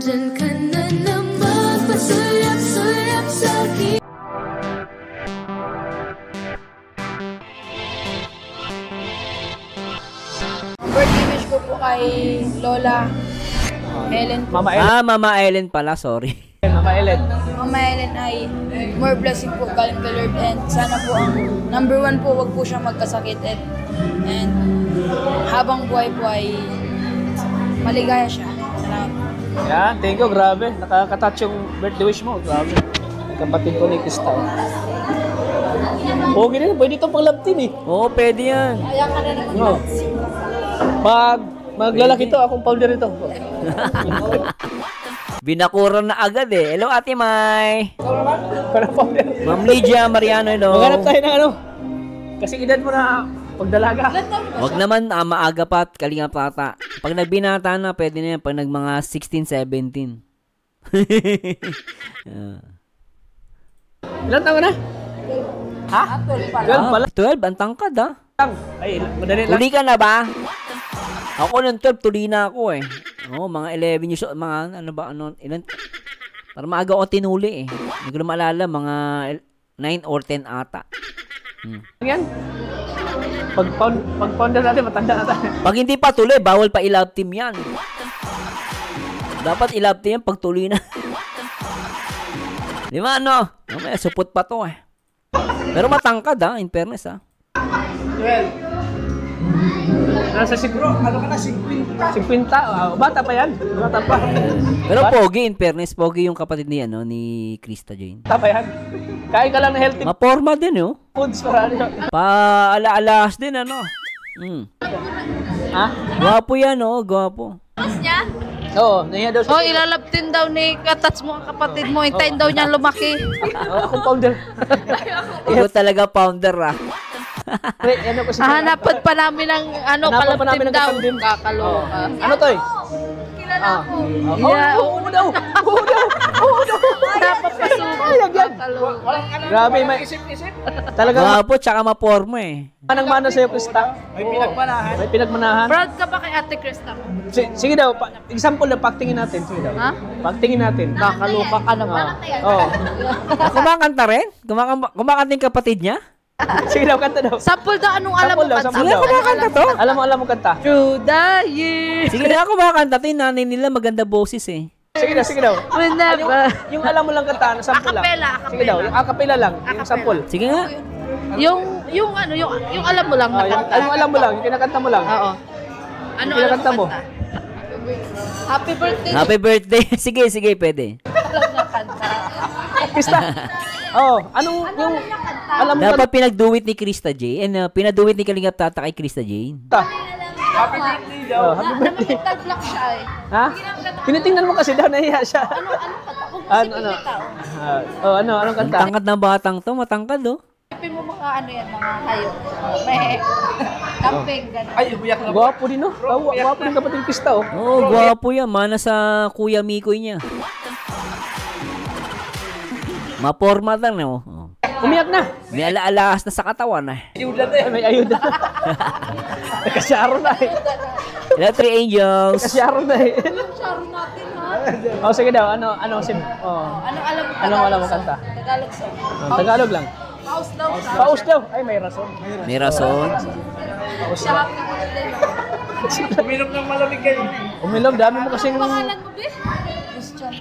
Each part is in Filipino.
Nandyan ka na naman, pasulap-sulap sa'kin. Birthday wish ko po kay Lola Ellen po. Mama Ellen. Mama Ellen pala, sorry. Mama Ellen. Mama Ellen ay more blessing po galing kay Lord, and sana po ang number 1 po, wag po siya magkasakit, and habang buhay po ay maligaya siya. Salamat. Yan, thank you, grabe. Nakaka-touch yung birthday wish mo, grabe. Kapatid ko ni Krista. Okay na, pwede itong pang-love team eh. Oo, pwede yan. Kaya ka na naman. No. Pag maglalaki to, akong founder ito. Binakuran na agad eh. Hello, Ate May. Para founder. Ma'am Lydia Mariano, hello. Maghanap tayo ng ano. Kasi edad mo na pagdalaga. Wag naman maaga pa at kalinga pata. Pag nagbinata na, pwede na yan. Pag nag mga 16, 17. Ilan taon na? Ha? 12 pala. 12, ang tangkad ah. Ay, madali lang. Tuli ka na ba? Ako ng 12, tuli na ako eh. Oo, mga 11 years old, mga ano ba, ano, ilan? Para maaga ako tinuli eh. Hindi ko na maalala, mga 9 or 10 ata. Yan. Pag founder natin, matanda na tayo. Pag hindi pa tuli, bawal pa i-love team yan. Dapat i-love team yan pag tuli na. Di ba ano? Mamaya, supot pa to eh. Pero matangkad ha, in fairness ha. Well, nasa siguro, ano ka na, 50? 50? Bata pa yan. Bata pa. Pero pogi, in fairness, pogi yung kapatid ni, ano, ni Krista Jane. Bata pa yan. Kain ka lang ng healthy Maporma din oh. foods para ano. Paala-alas din ano. Ha? Gwapo yan oh, gwapo. Mas niya? Oo, nahiya daw siya. Oh, ilalaptin daw ni katats mo ang kapatid mo. Hintayin daw niya lumaki. Akong founder. Ikaw talaga founder ah. Ano ko si Hahanapan pa namin ng ano, Hanapan pa namin kalaptin ng daw. kapandim. Kakaloka. Ano to eh? Kilala ko. Yeah. Oo daw. Oo daw. Oo daw. Napapasuko. Kakaloka. Grabe, may isip-isip. Talaga Gwapo tsaka maporma eh. manang-mana sa'yo, Krista. May pinagmanahan. May pinagmanahan. Proud ka ba kay Ate Krista mo? Sige daw, example na pagtingin natin. Sige daw. Ha? Pagtingin natin. Kakaloka ka naman. Oo. Kumakanta rin? Kumakanta yung kapatid niya? Sige daw, kanta daw. Sample daw, anong alam mo Sample daw, kanta? sample Sige, daw. kumakanta to. Alam mo kanta. Through the years. Sige na, kumakanta to. Yung nanay nila maganda boses eh. Sige daw. Whenever. Yung alam mo lang kanta, sample lang. Acapella, Sige daw, yung acapella lang, yung sample. Sige nga. Yung ano, yung alam mo lang na kanta. Yung alam mo lang, yung kinakanta mo lang. Oo. Ano Kinakanta mo? kanta? Happy birthday. Happy birthday. Sige, pwede. Alam na kanta. Krista. Oh, anong yung alam mo Dapat pinagduwit ni Krista Jane. And pinaduwit ni Kalingap Tata kay Krista Jane. kanta? Happy birthday daw. Happy birthday. Namimigtag-block siya eh. Ha? Tinitingnan mo kasi daw, nahiya siya. Ano kanta? Kung kasi tao. Anong Ang kanta? tangkad ng batang to. Matangkad oh. Isipin mo mga ano yan, mga hayop. May camping, gano'n. Ay, umiyak na. Gwapo din, no? Gwapo din kapatid Krista, oh. Oo, gwapo yan. Mana sa Kuya Mikoy niya. Maporma lang no. Oh. Umiyak na. May ala-alas na sa katawan eh. Ayuda na. May ayuda. Nakasyaro na eh. Hello, Three Angels. Nakasyaro na eh. Sharo natin, ha? Oh, sige daw. Ano Anong alam mo kanta? Tagalog song. Tagalog lang. Paus daw. Paus daw. Ay, may rason. May rason. Siya happy birthday. Uminom ng malamig kayo. Uminom, dami mo kasing... Pangalan mo, be? Christian.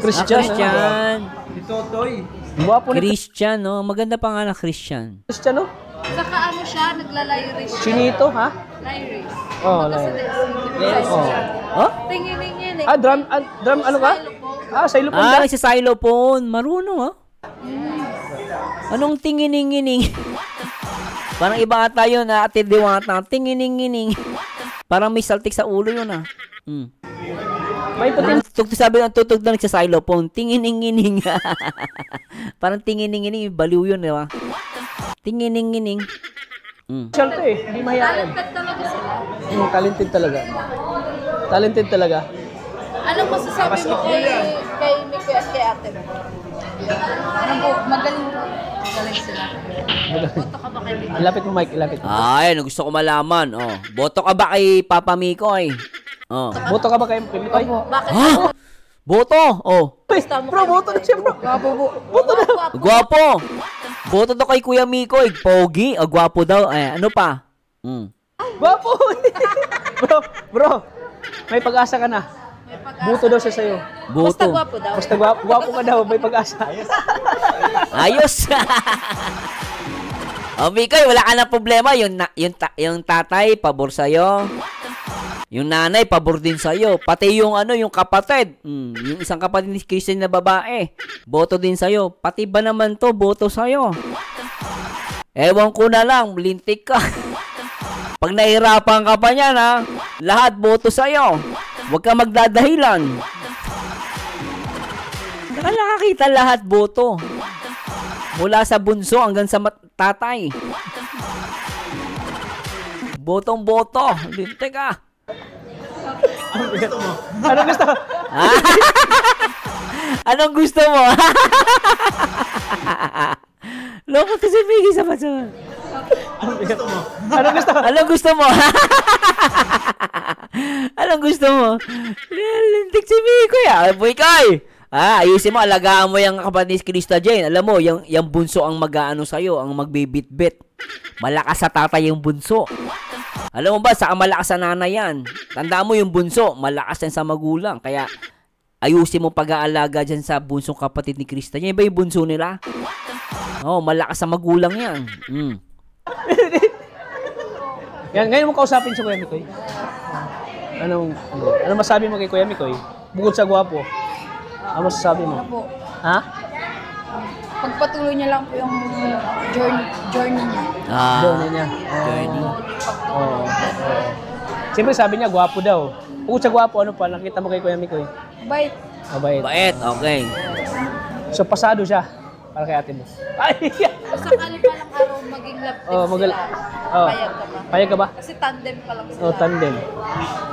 Christian. Christian. Christian. Totoy. Gwapo ni Christian, no? Maganda pa nga na Christian. Christian, no? Saka ano siya, naglalayris siya. Chinito, ha? Lyris. Oh, Lyris. Oh? Tingin-tingin eh. Drum ano ka? Xylophone Ah, daw. si xylophone. Marunong, oh. Anong tingining-ining? Parang iba ata yun, Ate Diwata. Tingining-ining. Parang may saltik sa ulo yun, ah. May puting... Sabi ng tutog na sa xylophone. Tingining-ining. Parang tingining-ining. Baliw yun, di ba? Tingining-ining. Siya to eh. Hindi mahihain. Talented talaga sila. Talented talaga. Talented talaga. Anong masasabi mo kay Miko at kay ate mo? Ano po, magaling sila. Boto ka ba kay Miko? Ilapit mo, Mike. Ilapit mo. Ay, ano gusto ko malaman. Oh, boto ka ba kay Papa Mikoy? Oh. Boto ka ba kay Mikoy? Bakit? Ha? Boto. Oh. Bro, boto na siya, bro. Gwapo po. Gwapo. Boto daw kay Kuya Mikoy. Pogi. O, gwapo daw. Ano pa? Gwapo. bro, may pag-asa ka na. Boto daw siya sa'yo. Boto. Basta gwapo daw. Basta gwapo ka daw, may pag-asa. Ayos. O, Mikoy, wala ka na problema. Yung tatay, pabor sa'yo. Yung nanay, pabor din sa'yo. Pati yung yung kapatid. Yung isang kapatid ni Christian na babae. Boto din sa'yo. Pati ba naman to, boto sa'yo. Ewan ko na lang, lintik ka. Pag nahirapan ka pa niyan, ha, lahat boto sa'yo. Huwag ka magdadahilan. Nakakita lahat boto. Mula sa bunso hanggang sa tatay. Botong-boto. Lintik ka. Anong gusto mo? Anong gusto mo? Loko to si Miggy sa paso. Anong gusto mo? Anong gusto mo? Anong gusto mo? Anong gusto mo? Lintik si Mikoy. Boy Koy. Ayusin mo, alagaan mo yung kapatid ni Krista Jane. Alam mo, yung bunso ang mag-aano sa'yo, ang magbibit-bit. Malakas sa tatay yung bunso. Alam mo ba, sa malakas sa nanay yan. Tandaan mo yung bunso, malakas yan sa magulang. Kaya, ayusin mo pag-aalaga dyan sa bunsong kapatid ni Krista. Yan ba yung bunso nila? Malakas sa magulang yan. Yan, ngayon mo kausapin si Kuya Mikoy. Ano masabi mo kay Kuya Mikoy? Bukod sa gwapo. Ano masasabi mo? Ano po? Ha? Pagpatuloy niya lang po yung journey niya. Journey niya. Journey. Siyempre sabi niya, gwapo daw. Bukod sa gwapo, ano pa? Nakita mo kay Kuya Mikoy? Bait. Mabait. Bait, okay. So, pasado siya. Para kay ate mo. Ay! Sakali pa lang araw maging love team sila. Payag ka ba? Payag ka ba? Kasi tandem pa lang sila. Tandem.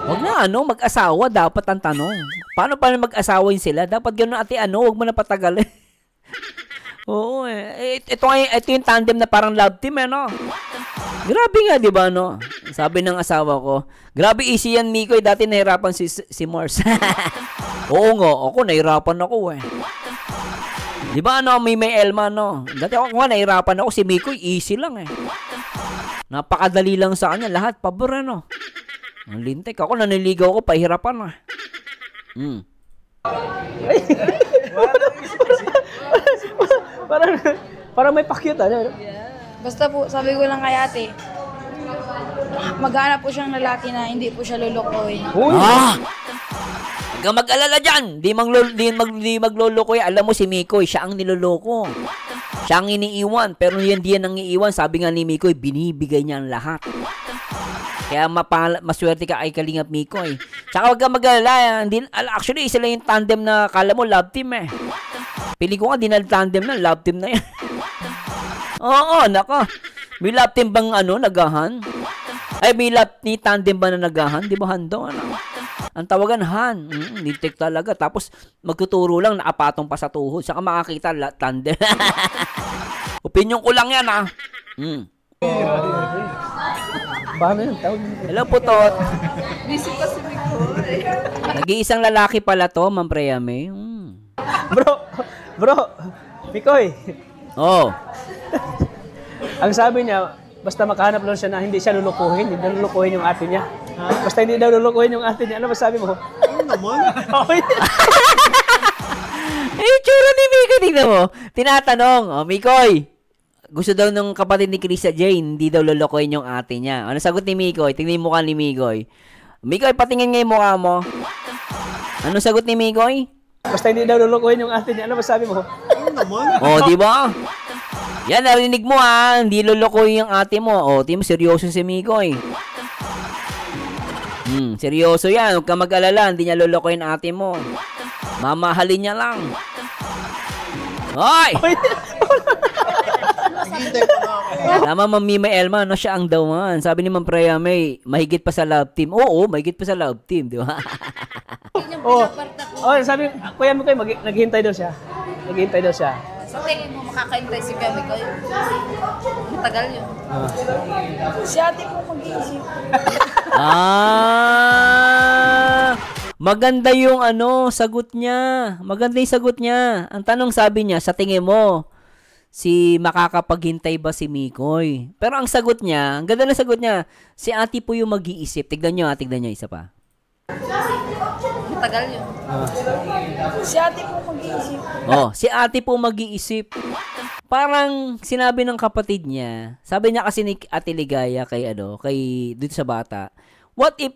Huwag na mag-asawa, dapat ang tanong. Paano pa mag-asawa yun sila? Dapat gano'n ate, huwag mo na patagalin. Oo ito yung tandem na parang love team, Grabe nga, di ba, Sabi ng asawa ko, grabe easy yan, Mikoy. Dati nahirapan si Mars. Oo nga, ako nahirapan ako, Di ba, may Elma, Dati ako nga, nahirapan ako. Si Mikoy, easy lang, Napakadali lang sa kanya. Lahat, pabor, Ang lintik. Ako, naniligaw ko, pahirapan, Parang may pakyut, Basta po, sabi ko lang kay ate, maghanap po siyang lalaki na hindi po siya lulukoy. Uy! Huwag kang mag-alala dyan. Di magloloko yan. Alam mo si Mikoy, siya ang niloloko. Siya ang iniiwan. Pero yan ang iiwan. Sabi nga ni Mikoy, binibigay niya ang lahat. Kaya maswerte ka kay Kalingap Mikoy. Tsaka huwag kang mag-alala. Actually, sila yung tandem na kala mo love team, Pili ko nga, di na tandem na. Love team na yan. Oo, nako. May love team bang nagahan? Ay, may love ni tandem ba na nagahan? Di ba hando? Ang tawagan Han. Lintik talaga. Tapos magtuturo lang, nakapatong pa sa tuhod. Saka makakita tandem. Opinyon ko lang yan, Paano yun? Tawag mo. Hello, Putot. Busy pa si Mikoy. Nag-iisang lalaki pala to, Ma'am Preyame. Bro, Mikoy. Ang sabi niya, basta makahanap lang siya na hindi siya lulukuhin, hindi na lulukuhin yung ate niya. Basta hindi daw lulukuhin yung ate niya. Ano masabi mo? Naman. Tsura ni Mikoy, tingnan mo. Tinatanong, Mikoy, gusto daw ng kapatid ni Krista Jane, hindi daw lulukuhin yung ate niya. Ano sagot ni Mikoy? Tingnan yung mukha ni Mikoy. Mikoy, patingin nga yung mukha mo. Ano sagot ni Mikoy? Basta hindi daw lulukuhin yung ate niya. Ano masabi mo? Naman. Di ba? Yan, narinig mo hindi lulukoy yung ate mo. Di mo, seryoso si Mikoy. Seryoso yan. Huwag ka mag-alala, hindi niya lulukoy yung ate mo. Mamahalin niya lang. Hoy! Tama, Ma'am Mima Elma, siya ang dawan. Sabi ni Ma'am Preya, mahigit pa sa love team. Oo, mahigit pa sa love team, di ba? Sabi, Kuya Mikoy, naghihintay daw siya. Naghihintay daw siya. Sa tingin mo makakaintay si Kuya Mikoy? Matagal yun. Si ate po mag-iisip. Maganda yung sagot niya. Maganda yung sagot niya. Ang tanong sabi niya, sa tingin mo, makakapaghintay ba si Mikoy? Pero ang sagot niya, ang ganda ng sagot niya, si ate po yung mag-iisip. Tignan niyo isa pa. Matagal yun. Si ate po mag-iisip. Si ate po mag-iisip. Parang sinabi ng kapatid niya, sabi niya kasi ni Ate Ligaya kay dito sa bata, what if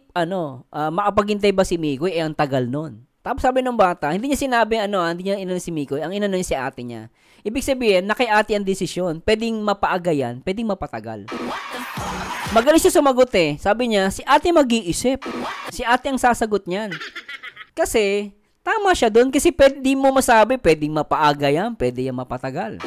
makapaghintay ba si Mikoy? Ang tagal nun. Tapos sabi ng bata, hindi niya sinabi hindi niya inano si Mikoy, ang inano niya si ate niya. Ibig sabihin, na kay ate ang desisyon, pwedeng mapaagayan, pwedeng mapatagal. Magaling siya sumagot Sabi niya, si ate mag-iisip. Si ate ang sasagot niyan. Kasi, tama siya doon kasi di mo masabi, pwedeng mapaaga yan, pwede yan mapatagal.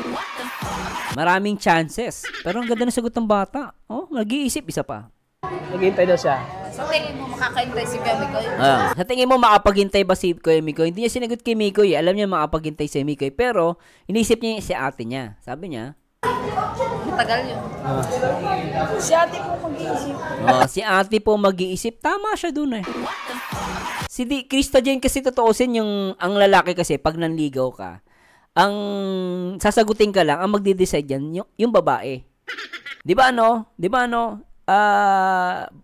Maraming chances. Pero ang ganda ng sagot ng bata. Nag-iisip, isa pa. Naghihintay daw siya. Sa tingin mo makakaintay si Kuya Mikoy? Sa tingin mo makapaghintay ba si Kuya Mikoy? Hindi niya sinagot kay Mikoy. Alam niya makapaghintay si Mikoy. Pero, inisip niya si ate niya. Sabi niya, matagal yun. Si ate po mag-iisip. Si ate po mag-iisip. Tama siya dun Si Krista Jane kasi totoosin ang lalaki kasi pag nanligaw ka, ang sasagutin ka lang, ang magde-decide yan, yung babae. Di ba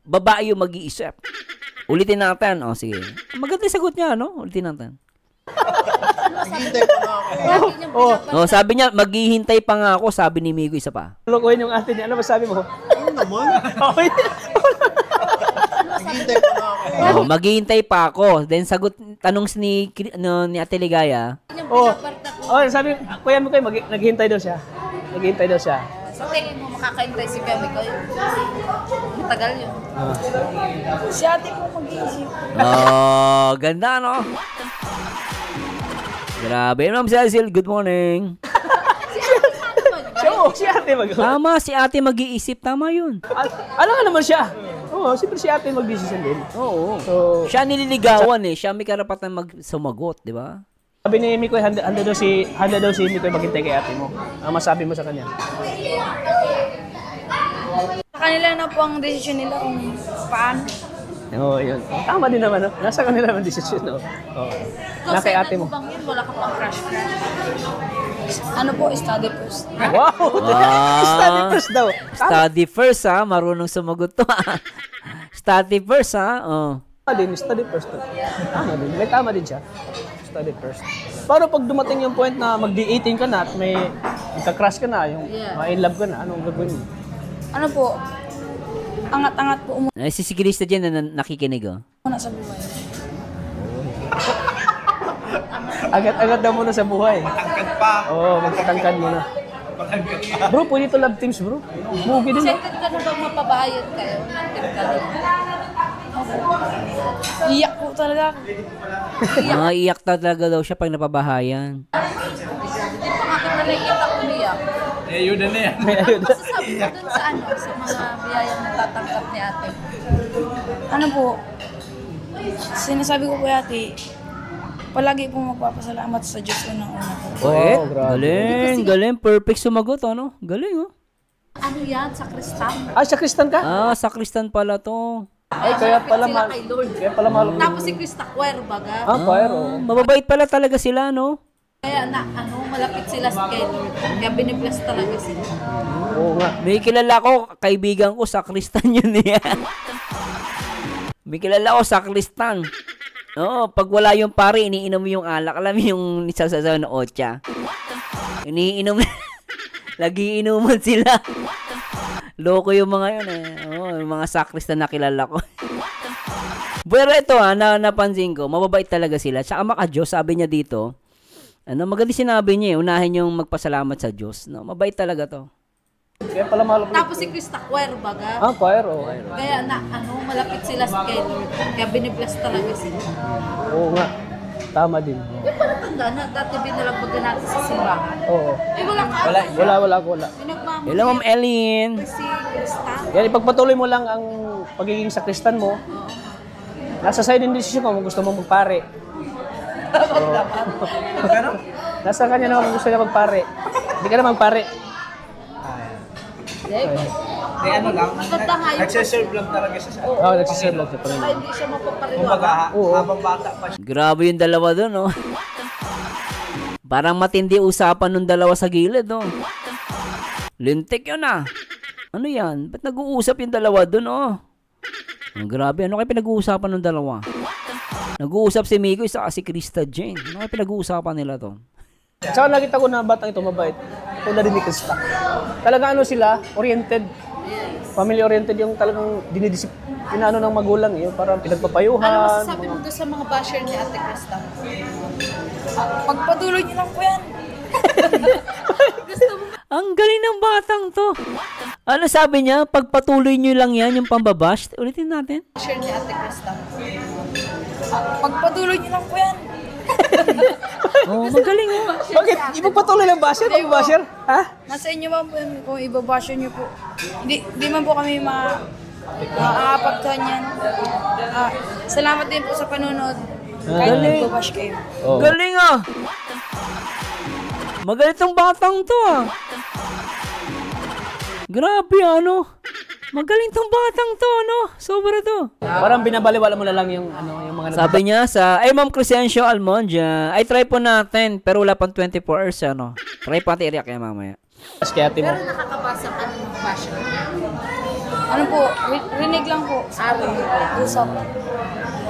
babae yung mag-iisip. Ulitin natin. Sige. Maganda yung sagot niya, Ulitin natin. Sabi niya, maghihintay pa nga ako, sabi ni Migo, isa pa. Lokohin yung ate niya. Ano ba sabi mo? Ano naman? Maghihintay pa ako. Then tanong ni Ate Ligaya. Sabi, Kuya Mikoy, naghihintay daw siya. Naghihintay daw siya. Sa tingin mo makakaintay si Kuya Mikoy? Matagal yun. Si ate po mag-iisip. Ganda, Grabe. Ma'am Cecil, good morning. Si ate Tama, si ate mag-iisip. Tama yun. Alam nga naman siya. Siyempre si ate mag-decision din. Oo. Siya nililigawan Siya may karapatan sumagot, di ba? Sabi ni Mikoy, handa daw si Mikoy maghintay kay ate mo. Ang masabi mo sa kanya? Sa kanila na po ang desisyon nila kung paano. Yun. Tama din naman, Nasa kanila ang desisyon, Na kay ate mo. Bang yun, wala ka pang crush. Ano po, study first. Wow! Study first daw. Study first, Marunong sumagot to, Study first, Study first. Tama din. May tama din siya. Study first. Pero pag dumating yung point na mag-D18 ka na at may magka-crush ka na, yung ma-in love ka na, anong gagawin mo? Ano po, angat-angat po Si Krista dyan na nakikinig, muna sa buhay. Agad-agad daw muna sa buhay. Matangkad pa. Magpatangkad muna. Bro, pwede to love teams, bro. Movie din. Second ka na bang mapabayad kayo? Second ka na. Iyak po talaga ako. Iyak talaga daw siya pag napabahayan. Hindi pa nga kita nakikita ko umiyak. Yun na yan. Masasabi ko dun sa sa mga biyayang natatanggap ni ate. Ano po, sinasabi ko kay ate, palagi po magpapasalamat sa Diyos unang-una po. Galing. Perfect sumagot, Galing, Ano yan? Sa Kristan? Sa Kristan ka? Sa Kristan pala to. Kaya pala sila kay Lord. Kaya pala mahal. Tapos si Krista Cuer, baga. Choir, Mababait pala talaga sila, Kaya malapit sila kay Lord. Kaya binibless talaga sila. Oo nga. May kilala ko, kaibigan ko, sa Kristan yun May kilala ko, sa Kristan. Pag wala yung pare, iniinom mo yung alak. Alam mo yung nisasasaw na otya. Iniinom lagi inuman sila. Loko yung mga yun yung mga sakristan na kilala ko. Pero ito napansin ko, mababait talaga sila. Tsaka maka-Diyos, sabi niya dito, maganda sinabi niya unahin yung magpasalamat sa Diyos. Mabait talaga to. Kaya pala mahal. Tapos si Krista Cuer, baga. Choir, Kaya malapit sila kay Lord. Kaya binibless talaga sila. Oo nga. Tama din. Yung pala tanda na, dati binalagbagan natin sa simbahan. Oo. Wala ka. Wala. Hello, Ma'am Ellen. Si Krista. Yan, ipagpatuloy mo lang ang pagiging sakristan mo. Nasa side din decision mo kung gusto mo magpare. Nasa kanya naman kung gusto niya magpare. Hindi ka na magpare. Hindi May ano lang, Maganda nga yun. nagsiserve lang talaga siya sa Oo, nagsiserve lang sa Kaya Panginoon. hindi siya mapapariwara. Kumbaga, Oo. habang bata pa siya. Grabe yung dalawa doon, oh. Parang matindi usapan ng dalawa sa gilid, oh. Lintik yun, ah. Ano yan? Ba't nag-uusap yung dalawa doon, oh? Grabe, ano kayo pinag-uusapan ng dalawa? Nag-uusap si Miko, isa si Krista Jane. Ano kayo pinag-uusapan nila to? Tsaka nakita ko na batang ito mabait. Tulad din ni Krista. Talaga ano sila, oriented. Family oriented yung talagang inaano ng magulang yun. Parang pinagpapayuhan. Ano masasabi mo doon sa mga basher ni Ate Krista? Pagpatuloy niyo lang po yan. Ang galing ng batang to. Ano sabi niya? Pagpatuloy nyo lang yan, yung pambabash. Ulitin natin. Basher ni Ate Krista. Pagpatuloy niyo lang po yan. Oh, magaling, oh. Bakit? Ipagpatuloy ng basher? Pag-basher? Ha? Nasa inyo ba po yun kung ibabasyo niyo po? Hindi man po kami maaapagtuhan yan. Salamat din po sa panunod. Kahit Galing. nagbabash kayo. Oo. Galing, ah. Magaling tong batang to, ah. Grabe, ano. Magaling tong batang to, ano. Sobra to. Parang binabaliwala mo na lang yung ano, yung mga Sabi niya ay Ma'am Crescencio Almondia, ay try po natin, pero wala pang 24 hours, ano. Try po natin i-react kaya mamaya. nagpas kay ate mo. Pero nakakabasa ka ng basher. Ano po, rinig lang po sa usap.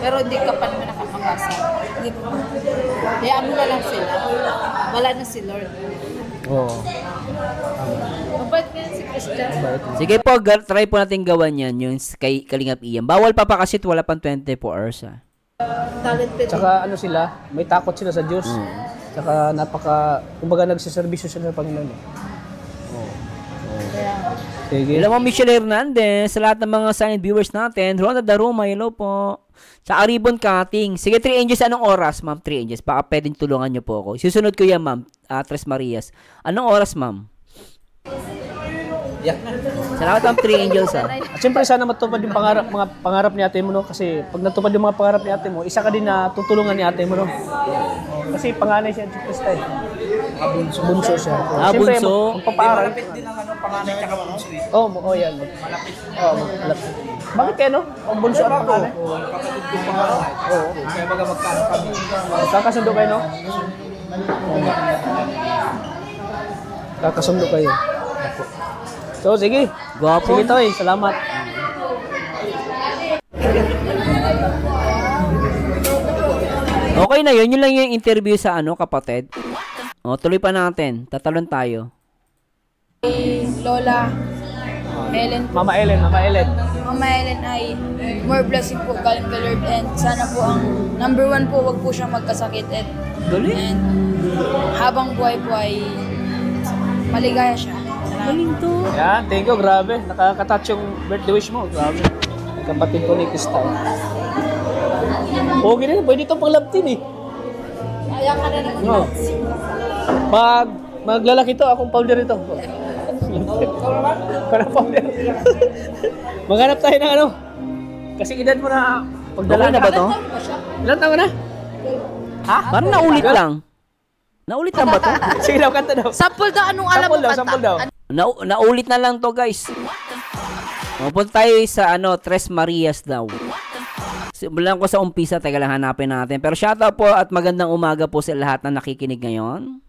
Pero hindi ka pa naman nakakabasa. Hindi po. Hayaan mo na lang sila. Wala na si Lord. Oo. Mabait ka si Christian. Sige po, try po natin gawan yan, yung kay Kalingap Ian. Bawal pa kasi wala pang 24 hours, ah. Talented. Tsaka ano sila, may takot sila sa Diyos. Tsaka kumbaga nagsiservisyo sila sa Panginoon. Sige. Hello, Ma'am Michelle Hernandez, sa lahat ng mga silent viewers natin. Ronda Daruma, hello po. Sa ribbon cutting. Sige, 3 Angels, anong oras, Ma'am? 3 Angels. Baka pwedeng tulungan niyo po ako. Susunod ko yan, Ma'am. Tres Marias. Anong oras, Ma'am? Salamat, Ma'am. 3 Angels, ah. At siyempre sana matupad yung mga pangarap ni ate mo, no? Kasi pag natupad yung mga pangarap ni ate mo, isa ka din na tutulungan ni ate mo, no? Kasi panganay siya si Krista, eh. Bunso siya. Siyempre, bunso. magpapaaral. Malapit din ang ano, panganay tsaka bunso eh. Yan. Malapit. Malapit. Bakit kayo, no? Ang bunso at panganay? Oo, kapatid ko panganay. Oo. Kaya baga magkano kami. Kakasundo kayo, no? Kakasundo kayo. So, sige. Gwapo. Sige, Toy. Salamat. Okay na yun. Yun lang yung interview sa kapatid. O, tuloy pa natin. Tatalon tayo. Lola Ellen po. Mama Ellen. Mama Ellen ay more blessing po galing kay Lord, and sana po ang number 1 po, wag po siya magkasakit, and Galing. habang buhay po ay maligaya siya. Galing to. Yan, thank you. Grabe. Nakaka-touch yung birthday wish mo. Grabe. Kapatid ko ni Krista. Okay na. Pwede itong pang-love team, eh. Kaya ka na naman. No. Maglalaki to. Akong founder ito. Parang founder. Maghanap tayo ng ano. Kasi edad mo na pagdala Okay na ba to? Ilan taon na? Ha? Parang naulit lang. Naulit lang ba to? Sige daw, kanta daw. Sample daw, anong alam mo kanta? Sample daw. Naulit na lang to, guys. Mapunta tayo sa Tres Marias daw. Simulan ko sa umpisa, teka lang hanapin natin. Pero shoutout po at magandang umaga po sa lahat na nakikinig ngayon.